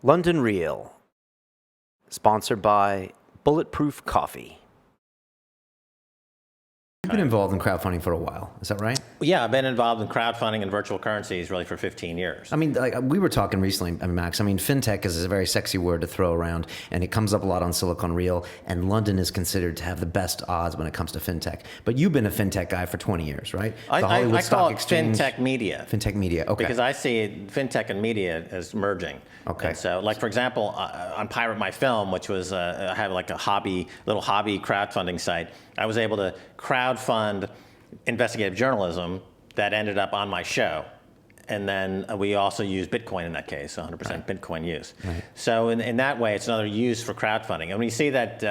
London Real, sponsored by Bulletproof Coffee. You've been involved in crowdfunding for a while, is that right? Yeah, I've been involved in crowdfunding and virtual currencies really for 15 years. I mean, we were talking recently, Max. I mean, fintech is a very sexy word to throw around, and it comes up a lot on Silicon Reel, and London is considered to have the best odds when it comes to fintech. But you've been a fintech guy for 20 years, right? I call it fintech media. Fintech media, okay. Because I see fintech and media as merging. Okay. And so, like, for example, on Pirate My Film, which was, I have like a little hobby crowdfunding site, I was able to crowdfund investigative journalism that ended up on my show. And then we also use Bitcoin in that case, 100% right. Bitcoin use. Right. So in that way, it's another use for crowdfunding. And when you see that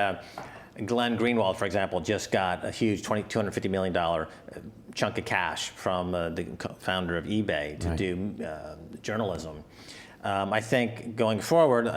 Glenn Greenwald, for example, just got a huge $250 million chunk of cash from the founder of eBay to do journalism. I think going forward,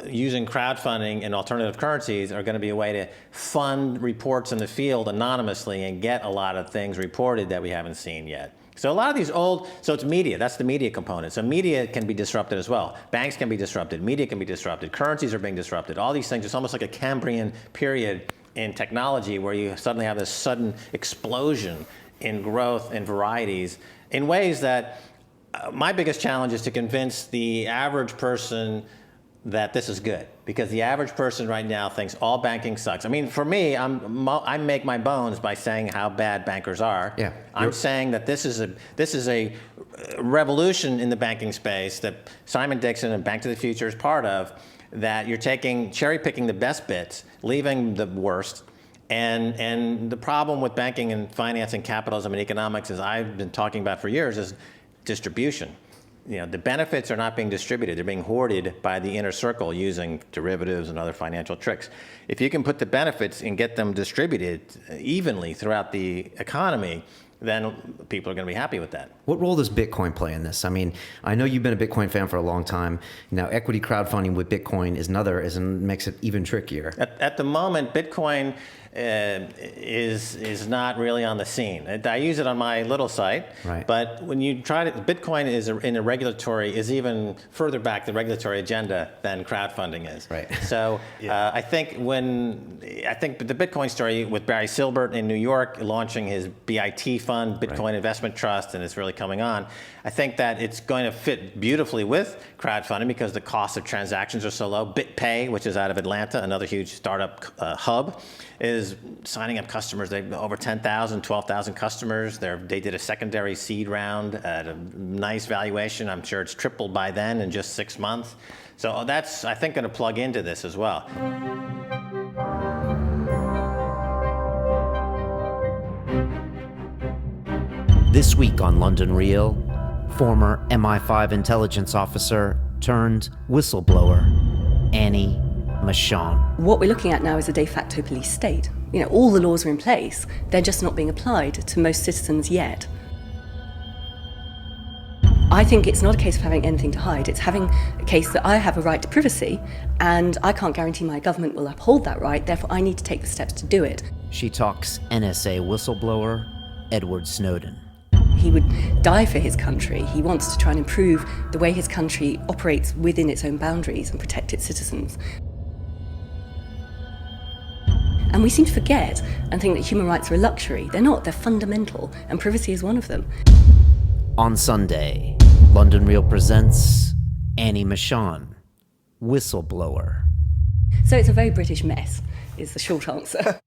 using crowdfunding and alternative currencies are going to be a way to fund reports in the field anonymously and get a lot of things reported that we haven't seen yet. So a lot of these so it's media, that's the media component. So media can be disrupted as well. Banks can be disrupted, media can be disrupted, currencies are being disrupted. All these things, it's almost like a Cambrian period in technology where you suddenly have this sudden explosion in growth and varieties in ways that my biggest challenge is to convince the average person that this is good, because the average person right now thinks all banking sucks. I mean, for me, I make my bones by saying how bad bankers are. Yeah. I'm saying that this is a revolution in the banking space that Simon Dixon and Bank to the Future is part of, that you're cherry picking the best bits, leaving the worst. And the problem with banking and finance and capitalism and economics, as I've been talking about for years, is distribution. You know, the benefits are not being distributed. They're being hoarded by the inner circle using derivatives and other financial tricks. If you can put the benefits and get them distributed evenly throughout the economy, then people are going to be happy with that. What role does Bitcoin play in this? I mean, I know you've been a Bitcoin fan for a long time. Now, equity crowdfunding with Bitcoin makes it even trickier. At the moment, Bitcoin is not really on the scene. I use it on my little site, right. But when you try to, Bitcoin is even further back the regulatory agenda than crowdfunding is. Right. So I think the Bitcoin story with Barry Silbert in New York launching his BIT fund, Bitcoin Investment Trust, and it's really coming on. I think that it's going to fit beautifully with crowdfunding because the cost of transactions are so low. BitPay, which is out of Atlanta, another huge startup hub, is signing up customers. They have over 10,000, 12,000 customers. They did a secondary seed round at a nice valuation. I'm sure it's tripled by then in just 6 months. So that's, I think, going to plug into this as well. This week on London Real, former MI5 intelligence officer turned whistleblower, Annie McLeod. What we're looking at now is a de facto police state. You know, all the laws are in place, they're just not being applied to most citizens yet. I think it's not a case of having anything to hide, it's having a case that I have a right to privacy, and I can't guarantee my government will uphold that right, therefore I need to take the steps to do it. She talks NSA whistleblower Edward Snowden. He would die for his country. He wants to try and improve the way his country operates within its own boundaries and protect its citizens. And we seem to forget and think that human rights are a luxury. They're not, they're fundamental, and privacy is one of them. On Sunday, London Real presents Annie McLeod, whistleblower. So it's a very British mess, is the short answer.